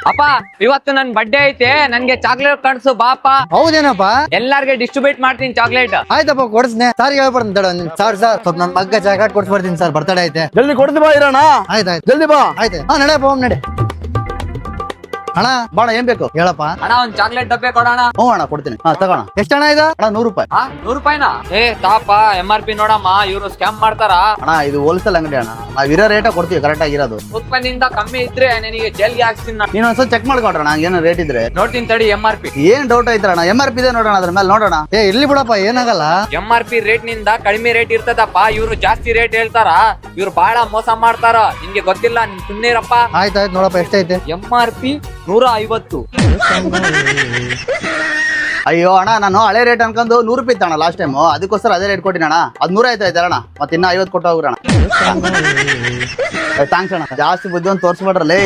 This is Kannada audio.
ಅಪ್ಪ ಇವತ್ತು ನನ್ ಬರ್ಡೇ ಐತೆ ನನ್ಗೆ ಚಾಕ್ಲೇಟ್ ಕಳ್ಸು ಬಾಪ. ಹೌದೇನಪ್ಪ? ಎಲ್ಲಾರ್ಗೆ ಡಿಸ್ಟ್ರಿಬ್ಯೂಟ್ ಮಾಡ್ತೀನಿ ಚಾಕ್ಲೇಟ್. ಆಯ್ತಪ್ಪ ಕೊಡ್ಸ್ನೆ. ಸಾರ್ ಹೇಳ್ಬಾರ್ದು ತಡ ಸರ್ ಸ್ವಲ್ಪ ನನ್ ಮಗ್ಗ ಜಾಕೆಟ್ ಕೊಡ್ಸ್ಬರ್ತೀನಿ ಸರ್, ಬರ್ತಡೇ ಐತೆ. ಜಲ್ದಿ ಕೊಡ್ತಿ ಬಾ ಇರೋಣ. ಆಯ್ತಾಯ್ತು ಜಲ್ದಿ ಬಾ. ಆಯ್ತು. ಹಾ ನಡೆ ಹೋಮ್ ನಡೆ. ಅಣ್ಣ ಬಾಣ ಏನ್ ಬೇಕು ಹೇಳಪ್ಪ. ಅಣ್ಣ ಒಂದ್ ಚಾಕ್ಲೇಟ್ ಡಬ್ಬೆ ಕೊಡೋಣ. ಹ್ಞೂ ಅಣ್ಣ ಕೊಡ್ತೀನಿ. ಹಾ ತಗೋಣ. ಎಷ್ಟಣ್ಣ ಇದು? ಅಣ್ಣ 100 ರೂಪಾಯಿ. 100 ರೂಪಾಯಿನಾ? ಏ ತಾಪ MRP ನೋಡಮ್ಮ, ಇವ್ರು ಸ್ಕ್ಯಾಮ್ ಮಾಡ್ತಾರ. ಅಣ್ಣ ಇದು ಹೋಲ್ಸೇಲ್ ಅಂಗಡಿ ಅಣ್ಣ, ನಾವ್ ಇರೋ ರೇಟ ಕೊಡ್ತೀವಿ ಕರೆಕ್ಟ್ ಆಗಿರೋದು. 100 ರೂಪಾಯಿನಿಂದ ಕಮ್ಮಿ ಇದ್ರೆ ನನಗೆ ಜೈಲ್ಗೆ ಹಾಕ್ತೀನಿ ನಾನು. ನೀನ್ ಒಂದ್ಸಲ ಚೆಕ್ ಮಾಡ್ಕೊಡ್ರಣ ಏನೋ ರೇಟ್ ಇದ್ರೆ. ನೋಡ್ತೀನಿ ತಡಿ MRP. ಏನ್ ಡೌಟ್ ಐತ್ರಣ್ಣ? MRP ಇದೆ ನೋಡೋಣ, ಅದ್ರ ಮೇಲೆ ನೋಡೋಣ. ಏ ಇಲ್ಲಿ ಬಿಡಪ್ಪ, ಏನಾಗಲ್ಲ. MRP ರೇಟ್ ನಿಂದ ಕಡಿಮೆ ರೇಟ್ ಇರ್ತದಪ್ಪ, ಇವ್ರು ಜಾಸ್ತಿ ರೇಟ್ ಹೇಳ್ತಾರ. ಇವ್ರು ಬಹಳ ಮೋಸ ಮಾಡ್ತಾರ, ನಿಮ್ಗೆ ಗೊತ್ತಿಲ್ಲ, ನಿಮ್ ಸುಮ್ನಿರಪ್ಪ. ಆಯ್ತಾಯ್ತು ನೋಡಪ್ಪ ಎಷ್ಟೈತೆ. MRP 150. ಅಯ್ಯೋ ಅಣ್ಣ, ನಾನು ಹಳೆ ರೇಟ್ ಅನ್ಕೊಂಡು 100 ರೂಪಾಯಿ ಇತ್ತಣ್ಣ ಲಾಸ್ಟ್ ಟೈಮ್, ಅದಕ್ಕೋಸ್ಕರ ಅದೇ ರೇಟ್ ಕೊಟ್ಟಿನ ಅಣ್ಣ. ಅದ್ 100 ಆಯ್ತು ಅಣ್ಣ, ಮತ್ತೆ ಇನ್ನ 50 ಕೊಟ್ಟು ಹೋಗ್ರಣ. ಥ್ಯಾಂಕ್ಸ್ ಅಣ್ಣ, ಜಾಸ್ತಿ ಬುದ್ಧಿ ಒಂದು ತೋರಿಸ್ಬಿಡ್ರಲ್ಲೇ.